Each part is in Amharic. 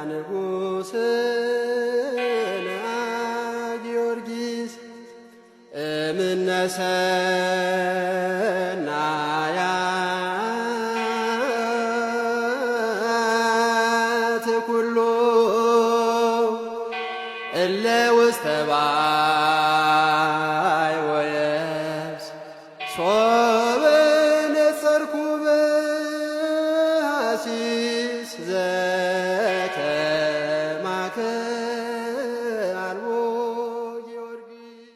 ንጉሥና ጊዮርጊስ እምነሰናያት ኩሉ እለ ውስተ ባይ ወየብስ ሶበ ነጸርኩ በሐሲስ ዘከማከ አልቦ ጊዮርጊስ።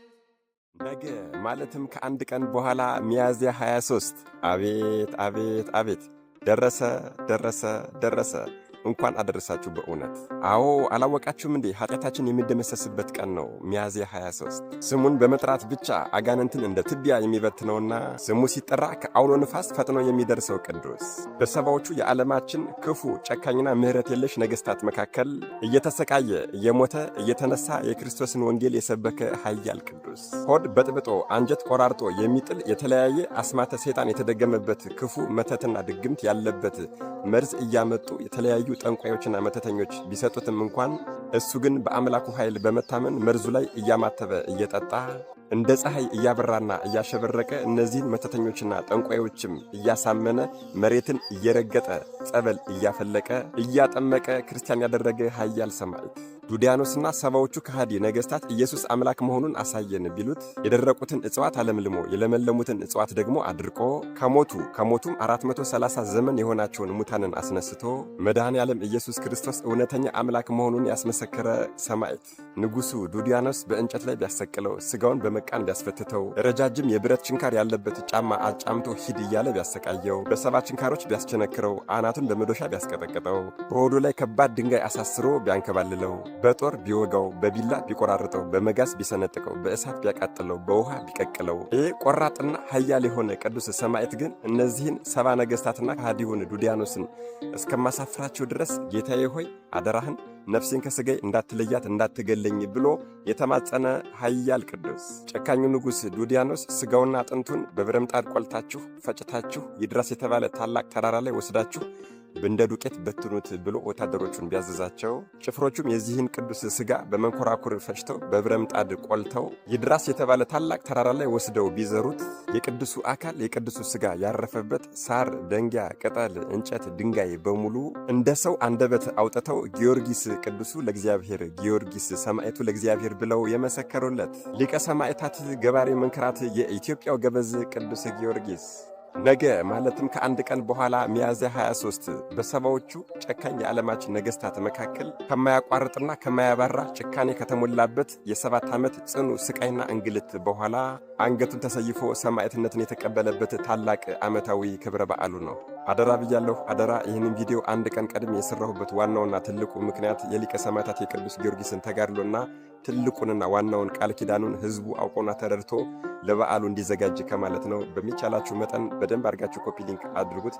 ነገ ማለትም ከአንድ ቀን በኋላ ሚያዝያ 23 አቤት አቤት አቤት! ደረሰ ደረሰ ደረሰ! እንኳን አደረሳችሁ በእውነት። አዎ አላወቃችሁም እንዴ? ኃጢአታችን የሚደመሰስበት ቀን ነው ሚያዝያ 23። ስሙን በመጥራት ብቻ አጋንንትን እንደ ትቢያ የሚበትነውና ስሙ ሲጠራ ከአውሎ ንፋስ ፈጥኖ የሚደርሰው ቅዱስ በሰባዎቹ የዓለማችን ክፉ ጨካኝና ምሕረት የለሽ ነገሥታት መካከል እየተሰቃየ እየሞተ እየተነሳ የክርስቶስን ወንጌል የሰበከ ኃያል ቅዱስ ሆድ በጥብጦ አንጀት ቆራርጦ የሚጥል የተለያየ አስማተ ሰይጣን የተደገመበት ክፉ መተትና ድግምት ያለበት መርዝ እያመጡ የተለያዩ ጠንቋዮችና መተተኞች ቢሰጡትም እንኳን እሱ ግን በአምላኩ ኃይል በመታመን መርዙ ላይ እያማተበ እየጠጣ እንደ ፀሐይ እያበራና እያሸበረቀ እነዚህን መተተኞችና ጠንቋዮችም እያሳመነ መሬትን እየረገጠ ጸበል እያፈለቀ እያጠመቀ ክርስቲያን ያደረገ ኃያል ሰማዕት ዱዲያኖስና ሰባዎቹ ከሃዲ ነገሥታት ኢየሱስ አምላክ መሆኑን አሳየን ቢሉት የደረቁትን እጽዋት አለምልሞ የለመለሙትን እጽዋት ደግሞ አድርቆ ከሞቱም 430 ዘመን የሆናቸውን ሙታንን አስነስቶ መድኃኔ ዓለም ኢየሱስ ክርስቶስ እውነተኛ አምላክ መሆኑን ያስመሰከረ ሰማዕት ንጉሡ ዱዲያኖስ በእንጨት ላይ ቢያሰቅለው ሥጋውን በመቃን ቢያስፈትተው ረጃጅም የብረት ችንካር ያለበት ጫማ አጫምቶ ሂድ እያለ ቢያሰቃየው በሰባ ችንካሮች ቢያስቸነክረው አናቱን በመዶሻ ቢያስቀጠቅጠው በሆዱ ላይ ከባድ ድንጋይ አሳስሮ ቢያንከባልለው በጦር ቢወጋው በቢላ ቢቆራርጠው በመጋዝ ቢሰነጥቀው በእሳት ቢያቃጥለው በውሃ ቢቀቅለው ይህ ቆራጥና ኃያል የሆነ ቅዱስ ሰማዕት ግን እነዚህን ሰባ ነገሥታትና ከሃዲውን ዱዲያኖስን እስከማሳፍራቸው ድረስ ጌታዬ ሆይ አደራህን ነፍሴን ከሥጋዬ እንዳትለያት እንዳትገለኝ ብሎ የተማጸነ ኃያል ቅዱስ ጨካኙ ንጉሥ ዱዲያኖስ ሥጋውና አጥንቱን በብረምጣድ ቆልታችሁ ፈጭታችሁ ይድረስ የተባለ ታላቅ ተራራ ላይ ወስዳችሁ እንደ ዱቄት በትኑት ብሎ ወታደሮቹን ቢያዘዛቸው ጭፍሮቹም የዚህን ቅዱስ ሥጋ በመንኮራኩር ፈጭተው በብረምጣድ ቆልተው ይድራስ የተባለ ታላቅ ተራራ ላይ ወስደው ቢዘሩት የቅዱሱ አካል የቅዱሱ ሥጋ ያረፈበት ሳር፣ ደንጊያ፣ ቅጠል፣ እንጨት፣ ድንጋይ በሙሉ እንደ ሰው አንደበት አውጥተው ጊዮርጊስ ቅዱሱ ለእግዚአብሔር ጊዮርጊስ ሰማዕቱ ለእግዚአብሔር ብለው የመሰከሩለት ሊቀ ሰማዕታት ገባሬ መንክራት የኢትዮጵያው ገበዝ ቅዱስ ጊዮርጊስ ነገ ማለትም ከአንድ ቀን በኋላ ሚያዝያ 23 በሰባዎቹ ጨካኝ የዓለማችን ነገሥታት መካከል ከማያቋርጥና ከማያባራ ጭካኔ ከተሞላበት የ7 ዓመት ጽኑ ስቃይና እንግልት በኋላ አንገቱን ተሰይፎ ሰማዕትነትን የተቀበለበት ታላቅ ዓመታዊ ክብረ በዓሉ ነው። አደራ ብያለሁ፣ አደራ። ይህንን ቪዲዮ አንድ ቀን ቀድሜ የሰራሁበት ዋናውና ትልቁ ምክንያት የሊቀ ሰማዕታት የቅዱስ ጊዮርጊስን ተጋድሎና ትልቁንና ዋናውን ቃል ኪዳኑን ሕዝቡ አውቆና ተረድቶ ለበዓሉ እንዲዘጋጅ ከማለት ነው። በሚቻላችሁ መጠን በደንብ አድርጋችሁ ኮፒ ሊንክ አድርጉት።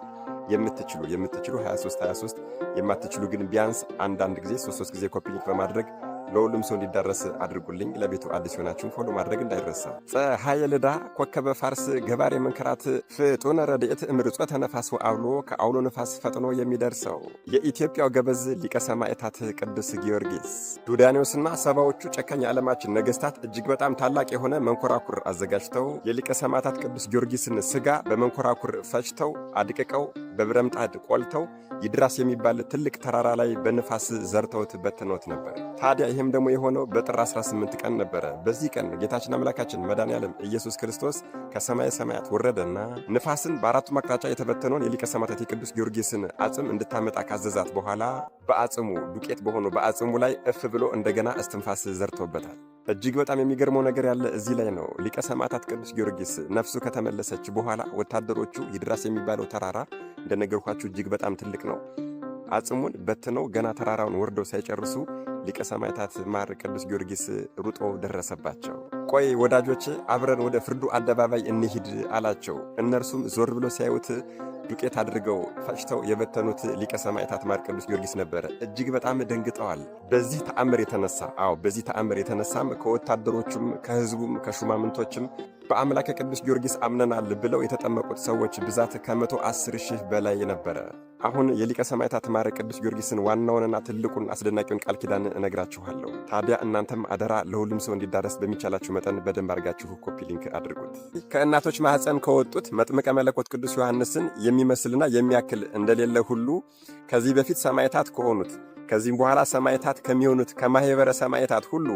የምትችሉ 23 የማትችሉ ግን ቢያንስ አንዳንድ ጊዜ 3 ጊዜ ኮፒ ሊንክ በማድረግ ለሁሉም ሰው እንዲዳረስ አድርጉልኝ። ለቤቱ አዲስ ሆናችሁን ፎሎ ማድረግ እንዳይረሳ። ፀሐየ ልዳ ኮከበ ፋርስ ገባሬ መንከራት ፍጡነ ረድኤት እምርጾተ ነፋስ ወአውሎ ከአውሎ ነፋስ ፈጥኖ የሚደርሰው የኢትዮጵያው ገበዝ ሊቀ ሰማዕታት ቅዱስ ጊዮርጊስ ዱዲያኖስና ሰባዎቹ ጨካኝ የዓለማችን ነገሥታት እጅግ በጣም ታላቅ የሆነ መንኮራኩር አዘጋጅተው የሊቀ ሰማዕታት ቅዱስ ጊዮርጊስን ሥጋ በመንኮራኩር ፈጭተው አድቅቀው በብረምጣድ ቆልተው ይድራስ የሚባል ትልቅ ተራራ ላይ በንፋስ ዘርተውት በትነውት ነበር። ታዲያ ይህም ደግሞ የሆነው በጥር 18 ቀን ነበረ። በዚህ ቀን ጌታችን አምላካችን መድኃኔ ዓለም ኢየሱስ ክርስቶስ ከሰማየ ሰማያት ወረደና ንፋስን በአራቱም አቅጣጫ የተበተነውን የሊቀ ሰማዕታት የቅዱስ ጊዮርጊስን አጽም እንድታመጣ ካዘዛት በኋላ በአጽሙ ዱቄት በሆነው በአጽሙ ላይ እፍ ብሎ እንደገና እስትንፋስ ዘርቶበታል። እጅግ በጣም የሚገርመው ነገር ያለ እዚህ ላይ ነው። ሊቀ ሰማዕታት ቅዱስ ጊዮርጊስ ነፍሱ ከተመለሰች በኋላ ወታደሮቹ ይድራስ የሚባለው ተራራ እንደነገርኳችሁ እጅግ በጣም ትልቅ ነው። አጽሙን በትነው ገና ተራራውን ወርደው ሳይጨርሱ ሊቀ ሰማዕታት ማር ቅዱስ ጊዮርጊስ ሩጦ ደረሰባቸው። ቆይ ወዳጆቼ አብረን ወደ ፍርዱ አደባባይ እንሂድ አላቸው። እነርሱም ዞር ብሎ ሲያዩት ዱቄት አድርገው ፈጭተው የበተኑት ሊቀ ሰማዕታት ማር ቅዱስ ጊዮርጊስ ነበረ። እጅግ በጣም ደንግጠዋል። በዚህ ተአምር የተነሳም ከወታደሮቹም ከሕዝቡም ከሹማምንቶችም በአምላከ ቅዱስ ጊዮርጊስ አምነናል ብለው የተጠመቁት ሰዎች ብዛት ከ110,000 በላይ ነበረ። አሁን የሊቀ ሰማዕታት ማረ ቅዱስ ጊዮርጊስን ዋናውንና ትልቁን አስደናቂውን ቃል ኪዳን እነግራችኋለሁ። ታዲያ እናንተም አደራ ለሁሉም ሰው እንዲዳረስ በሚቻላችሁ መጠን በደንብ አድርጋችሁ ኮፒ ሊንክ አድርጉት። ከእናቶች ማኅፀን ከወጡት መጥምቀ መለኮት ቅዱስ ዮሐንስን የሚመስልና የሚያክል እንደሌለ ሁሉ ከዚህ በፊት ሰማዕታት ከሆኑት ከዚህም በኋላ ሰማዕታት ከሚሆኑት ከማኅበረ ሰማዕታት ሁሉ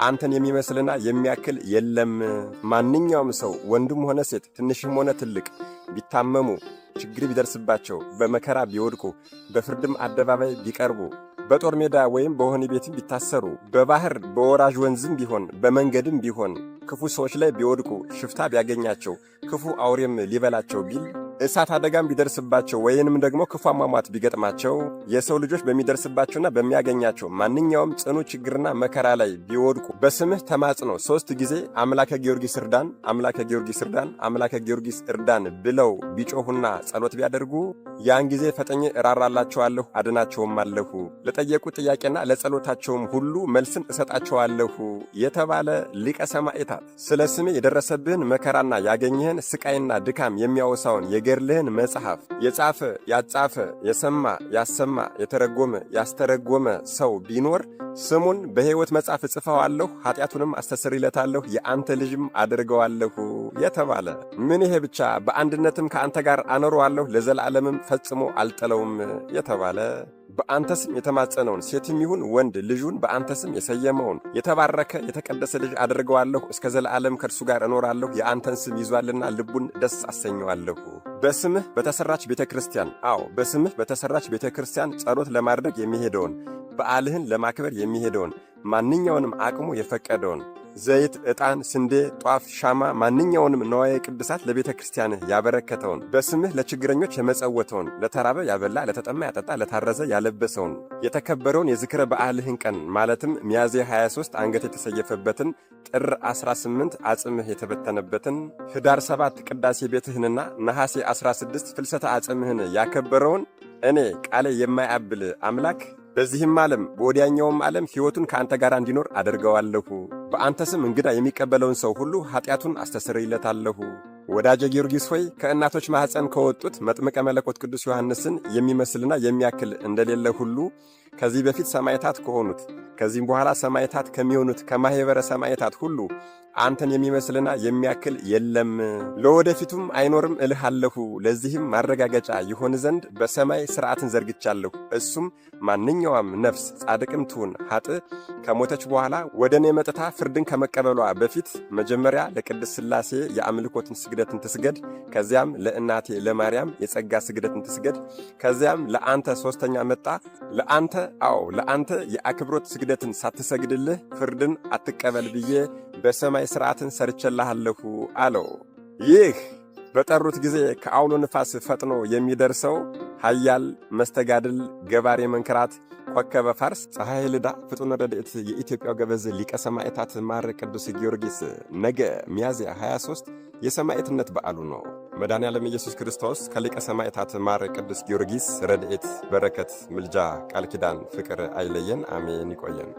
አንተን የሚመስልና የሚያክል የለም። ማንኛውም ሰው ወንድም ሆነ ሴት፣ ትንሽም ሆነ ትልቅ ቢታመሙ፣ ችግር ቢደርስባቸው፣ በመከራ ቢወድቁ፣ በፍርድም አደባባይ ቢቀርቡ፣ በጦር ሜዳ ወይም በወህኒ ቤትም ቢታሰሩ፣ በባህር በወራጅ ወንዝም ቢሆን በመንገድም ቢሆን ክፉ ሰዎች ላይ ቢወድቁ፣ ሽፍታ ቢያገኛቸው፣ ክፉ አውሬም ሊበላቸው ቢል፣ እሳት አደጋም ቢደርስባቸው ወይንም ደግሞ ክፉ አሟሟት ቢገጥማቸው፣ የሰው ልጆች በሚደርስባቸውና በሚያገኛቸው ማንኛውም ጽኑ ችግርና መከራ ላይ ቢወድቁ በስምህ ተማጽኖ 3 ጊዜ አምላከ ጊዮርጊስ እርዳን፣ አምላከ ጊዮርጊስ እርዳን፣ አምላከ ጊዮርጊስ እርዳን ብለው ቢጮሁና ጸሎት ቢያደርጉ ያን ጊዜ ፈጥኜ እራራላቸዋለሁ፣ አድናቸውም አለሁ፣ ለጠየቁ ጥያቄና ለጸሎታቸውም ሁሉ መልስን እሰጣቸዋለሁ የተባለ ሊቀ ሰማዕታት ስለ ስሜ የደረሰብህን መከራና ያገኘህን ስቃይና ድካም የሚያወሳውን የገድልህን መጽሐፍ የጻፈ ያጻፈ የሰማ ያሰማ የተረጎመ ያስተረጎመ ሰው ቢኖር ስሙን በሕይወት መጽሐፍ እጽፈዋለሁ፣ ኃጢአቱንም አስተሰርይለታለሁ፣ የአንተ ልጅም አድርገዋለሁ የተባለ ምን ይሄ ብቻ በአንድነትም ከአንተ ጋር አኖረዋለሁ፣ ለዘላለምም ፈጽሞ አልጠለውም የተባለ በአንተ ስም የተማጸነውን ሴትም ይሁን ወንድ ልጁን በአንተ ስም የሰየመውን የተባረከ የተቀደሰ ልጅ አድርገዋለሁ፣ እስከ ዘላለም ከእርሱ ጋር እኖራለሁ፣ የአንተን ስም ይዟልና ልቡን ደስ አሰኘዋለሁ። በስምህ በተሰራች ቤተ ክርስቲያን፣ አዎ በስምህ በተሰራች ቤተ ክርስቲያን ጸሎት ለማድረግ የሚሄደውን፣ በዓልህን ለማክበር የሚሄደውን፣ ማንኛውንም አቅሙ የፈቀደውን ዘይት፣ ዕጣን፣ ስንዴ፣ ጧፍ፣ ሻማ፣ ማንኛውንም ነዋየ ቅድሳት ለቤተ ክርስቲያንህ ያበረከተውን፣ በስምህ ለችግረኞች የመጸወተውን፣ ለተራበ ያበላ፣ ለተጠማ ያጠጣ፣ ለታረዘ ያለበሰውን፣ የተከበረውን የዝክረ በዓልህን ቀን ማለትም ሚያዝያ 23 አንገት የተሰየፈበትን፣ ጥር 18 አጽምህ የተበተነበትን፣ ኅዳር 7 ቅዳሴ ቤትህንና ነሐሴ 16 ፍልሰተ አጽምህን ያከበረውን እኔ ቃሌ የማያብል አምላክ በዚህም ዓለም በወዲያኛውም ዓለም ሕይወቱን ከአንተ ጋር እንዲኖር አደርገዋለሁ። በአንተ ስም እንግዳ የሚቀበለውን ሰው ሁሉ ኃጢአቱን አስተሰርይለታለሁ። ወዳጄ ጊዮርጊስ ሆይ ከእናቶች ማኅፀን ከወጡት መጥምቀ መለኮት ቅዱስ ዮሐንስን የሚመስልና የሚያክል እንደሌለ ሁሉ ከዚህ በፊት ሰማዕታት ከሆኑት ከዚህም በኋላ ሰማዕታት ከሚሆኑት ከማኅበረ ሰማዕታት ሁሉ አንተን የሚመስልና የሚያክል የለም፣ ለወደፊቱም አይኖርም እልሃለሁ። ለዚህም ማረጋገጫ ይሆን ዘንድ በሰማይ ሥርዓትን ዘርግቻለሁ። እሱም ማንኛውም ነፍስ ጻድቅም ትሁን ኃጥእ ከሞተች በኋላ ወደ እኔ መጥታ ፍርድን ከመቀበሏ በፊት መጀመሪያ ለቅድስት ሥላሴ የአምልኮትን ስግደትን ትስገድ፣ ከዚያም ለእናቴ ለማርያም የጸጋ ስግደትን ትስገድ፣ ከዚያም ለአንተ ሦስተኛ መጣ ለአንተ ለአንተ የአክብሮት ስግደትን ሳትሰግድልህ ፍርድን አትቀበል ብዬ በሰማይ ሥርዓትን ሰርቼልሃለሁ አለው። ይህ በጠሩት ጊዜ ከአውሎ ንፋስ ፈጥኖ የሚደርሰው ኃያል መስተጋድል ገባሬ መንክራት ኮከበ ፋርስ ፀሐይ ልዳ ፍጡነ ረድኤት የኢትዮጵያው ገበዝ ሊቀ ሰማዕታት ማረ ቅዱስ ጊዮርጊስ ነገ ሚያዝያ 23 የሰማዕትነት በዓሉ ነው። መድኃኔዓለም ኢየሱስ ክርስቶስ ከሊቀ ሰማዕታት ማረ ቅዱስ ጊዮርጊስ ረድኤት፣ በረከት፣ ምልጃ፣ ቃል ኪዳን፣ ፍቅር አይለየን። አሜን። ይቆየን።